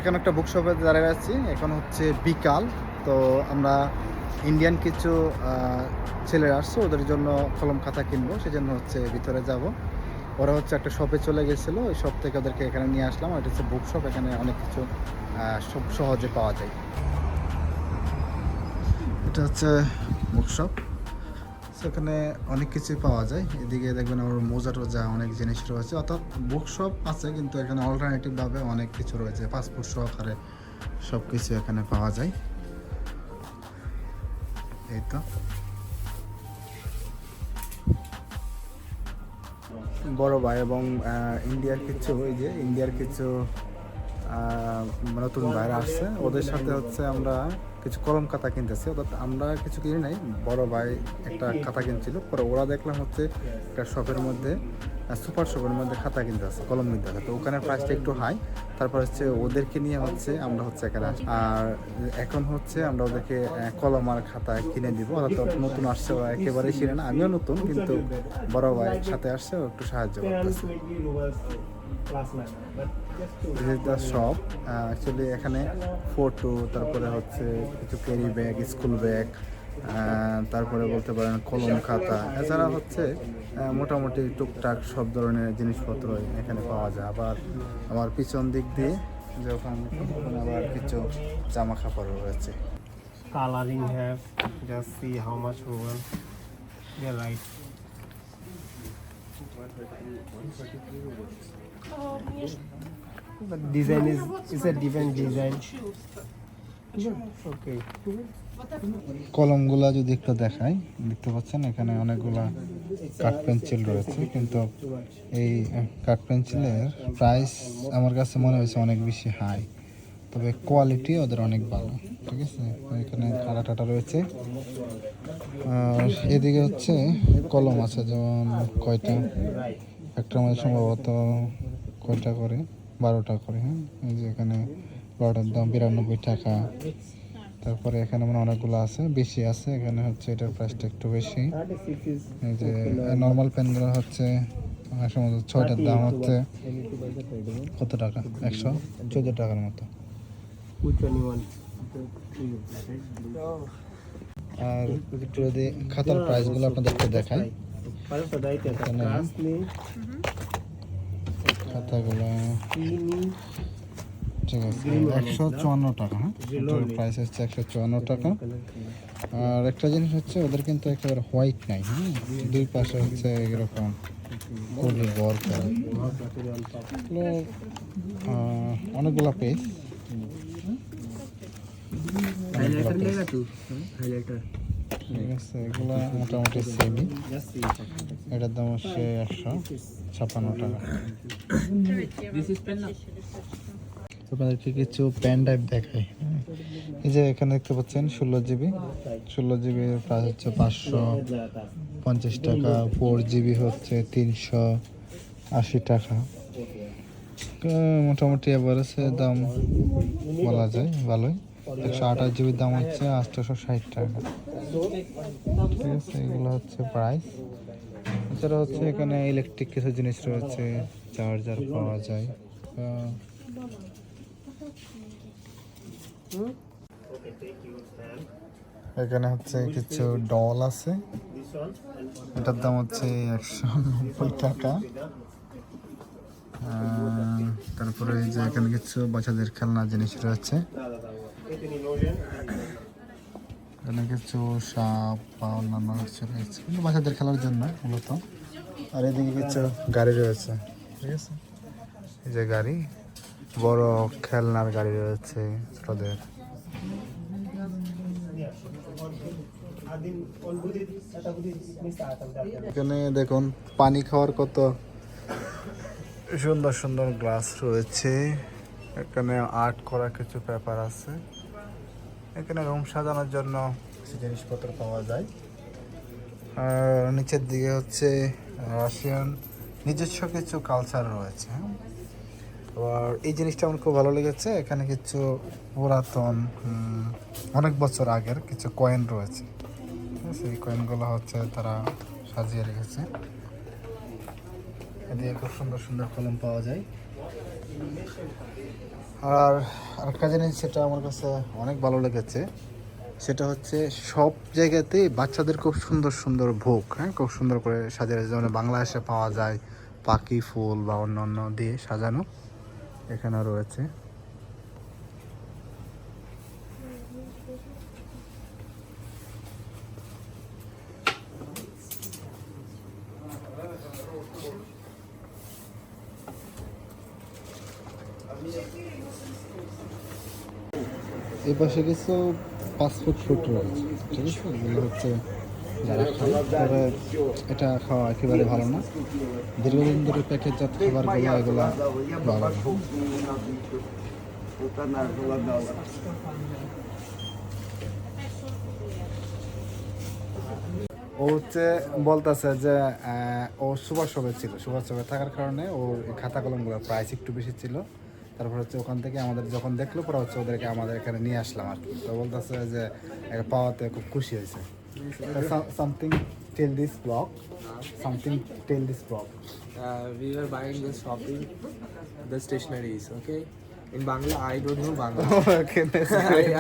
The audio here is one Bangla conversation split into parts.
এখন একটা বুক শপে দাঁড়িয়ে আছি। এখন হচ্ছে বিকাল, তো আমরা ইন্ডিয়ান কিছু ছেলেরা আসছে, ওদের জন্য কলম খাতা কিনবো, সেজন্য হচ্ছে ভিতরে যাব। ওরা হচ্ছে একটা শপে চলে গেছিলো, ওই শপ থেকে ওদেরকে এখানে নিয়ে আসলাম। এটা হচ্ছে বুক শপ, এখানে অনেক কিছু সব সহজে পাওয়া যায়। এটা হচ্ছে বুক শপ, সেখানে অনেক কিছুই পাওয়া যায়। এদিকে দেখবেন আমার মোজা টোজা অনেক জিনিস রয়েছে, অর্থাৎ বুক শপ আছে কিন্তু এখানে অল্টারনেটিভভাবে অনেক কিছু রয়েছে, পাসপোর্ট সহকারে সব কিছু এখানে পাওয়া যায়। এই তো বড় ভাই এবং ইন্ডিয়ার কিছু, ওই যে ইন্ডিয়ার কিছু নতুন বাইরে আসছে, ওদের সাথে হচ্ছে আমরা কিছু কলম খাতা কিনতেছি। অর্থাৎ আমরা কিছু কিনি নাই, বড় ভাই একটা খাতা কিনছিল, পরে ওরা দেখলাম হচ্ছে একটা শপের মধ্যে, সুপার শপের মধ্যে খাতা কিনতেছে, কলম কিনতেছে। তো ওখানে প্রাইসটা একটু হাই, তারপর হচ্ছে ওদেরকে নিয়ে হচ্ছে আমরা হচ্ছে এখানে আসি। আর এখন হচ্ছে আমরা ওদেরকে কলম আর খাতা কিনে দিব। অর্থাৎ নতুন আসছে, ওরা একেবারেই ছিলেন না, আমিও নতুন, কিন্তু বড় ভাই সাথে আসছে, ও একটু সাহায্য করতেছে। This is the shop. Actually এখানে ফটো, তারপরে হচ্ছে কিছু ক্যারি ব্যাগ, স্কুল ব্যাগ, তারপরে বলতে পারেন কলম খাতা, এছাড়া হচ্ছে মোটামুটি টুকটাক সব ধরনের জিনিসপত্র এখানে পাওয়া যায়। আবার আমার পিছন দিক দিয়ে যখন আবার কিছু জামা কাপড় রয়েছে। Coloring have, just see how much we want. Yeah, right. But design is a different design. Okay. কলমগুলা যদি একটু দেখাই, দেখতে পাচ্ছেন এখানে অনেকগুলা কাঠ পেন্সিল রয়েছে, কিন্তু এই কাঠ পেন্সিলের প্রাইস আমার কাছে মনে হয়েছে অনেক বেশি হাই, তবে কোয়ালিটি ওদের অনেক ভালো। ঠিক আছে, এখানে কাটা টাটা রয়েছে। আর এদিকে হচ্ছে কলম আছে, যেমন কয়টা, একটা মধ্যে সম্ভবত কয়টা করে, 12টা করে। হ্যাঁ, এই যে এখানে 12টার দাম 92 টাকা। তারপরে এখানে মানে অনেকগুলো আছে, বেশি আছে, এখানে হচ্ছে এটার প্রাইসটা একটু বেশি। এই যে নর্মাল পেনগুলো হচ্ছে সম্ভবত 6টার দাম হচ্ছে কত টাকা, 114 টাকার মতো। Which one you want? আর একটু যদি খাতার প্রাইসগুলো আপনাদেরকে দেখাই, এখানে খাতাগুলো ঠিক আছে 154 টাকা। হ্যাঁ, এটার প্রাইস হচ্ছে 154 টাকা। আর একটা জিনিস হচ্ছে ওদের কিন্তু একেবারে হোয়াইট নাই, হ্যাঁ, দুই পাশে হচ্ছে এরকম খুবই বর করা। অনেকগুলো পেজ, ঠিক আছে, এগুলো মোটামুটি সেমই। এটার দাম হচ্ছে 156 টাকা। আপনাদেরকে কিছু পেন ড্রাইভ দেখাই। এই যে এখানে দেখতে পাচ্ছেন 16 জিবি প্রাইস হচ্ছে 550 টাকা, 4GB হচ্ছে 380 টাকা। মোটামুটি এভারেজে দাম বলা যায় ভালোই। 128GB দাম হচ্ছে 860 টাকা। ঠিক আছে, এগুলো হচ্ছে প্রাইস। এছাড়া হচ্ছে এখানে ইলেকট্রিক কিছু জিনিস রয়েছে, চার্জার পাওয়া যায়। এখানে হচ্ছে কিছু ডল আছে, এটার দাম হচ্ছে 190 টাকা। তারপরে এই যে এখানে কিছু বাচ্চাদের খেলনা জিনিস রয়েছে, এখানে কিছু সাপ বা অন্যান্য কিছু রয়েছে, কিন্তু বাচ্চাদের খেলার জন্য মূলত। আর এদিকে কিছু গাড়ি রয়েছে, ঠিক আছে, এই যে গাড়ি, বড় খেলনার গাড়ি রয়েছে ছোটদের। এখানে দেখুন পানি খাওয়ার কত সুন্দর সুন্দর গ্লাস রয়েছে। এখানে আর্ট করা কিছু পেপার আছে। এখানে রুম সাজানোর জন্য কিছু জিনিসপত্র পাওয়া যায়। আর নিচের দিকে হচ্ছে রাশিয়ান নিজস্ব কিছু কালচার রয়েছে। আর এই জিনিসটা আমার খুব ভালো লেগেছে, এখানে কিছু পুরাতন অনেক বছর আগের কিছু কয়েন রয়েছে। ঠিক আছে, এই কয়েনগুলো হচ্ছে তারা সাজিয়ে রেখেছে। এদিকে খুব সুন্দর সুন্দর কলম পাওয়া যায়। আর আরেকটা জিনিস সেটা আমার কাছে অনেক ভালো লেগেছে, সেটা হচ্ছে সব জায়গাতেই বাচ্চাদের খুব সুন্দর সুন্দর ভোগ, হ্যাঁ, খুব সুন্দর করে সাজানো, যেমন বাংলাদেশে পাওয়া যায় পাখি ফুল বা অন্য অন্য দিয়ে সাজানো, এখানেও রয়েছে। এই পাশে কিছু ফাস্টফুড ফুড রয়েছে, ঠিক আছে, এগুলো হচ্ছে যারা খায়, তবে এটা খাওয়া একেবারে ভালো না। দীর্ঘদিন ধরে প্যাকেটজাত খাবারগুলো এগুলো ভালো না। ও হচ্ছে বলতেছে যে ও সুভাষ ছিল, সুভাষ থাকার কারণে ওর এই খাতা কলমগুলোর প্রাইস একটু বেশি ছিল। তারপর হচ্ছে ওখান থেকে আমাদের যখন দেখলো পরে হচ্ছে ওদেরকে আমাদের এখানে নিয়ে আসলাম আর কি। তো বলতেছে যে এটা পাওয়াতে খুব খুশি হয়েছে। Something tell this blog, something tell this blog. We were buying this shopping, the stationaries, okay? In Bangla, I don't know Bangla. Okay,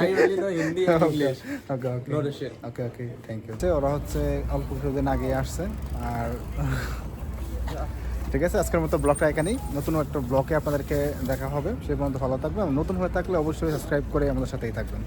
I only know Hindi and English. Okay okay No Russian. Okay okay, thank you. ওরা হচ্ছে অল্প কিছুদিন আগে আসছে আর ঠিক আছে, আজকের মতো ব্লগটা এখানেই। নতুন একটা ব্লগে আপনাদেরকে দেখা হবে, সে পর্যন্ত ভালো থাকবেন। নতুন হয়ে থাকলে অবশ্যই সাবস্ক্রাইব করে আমাদের সাথেই থাকবেন।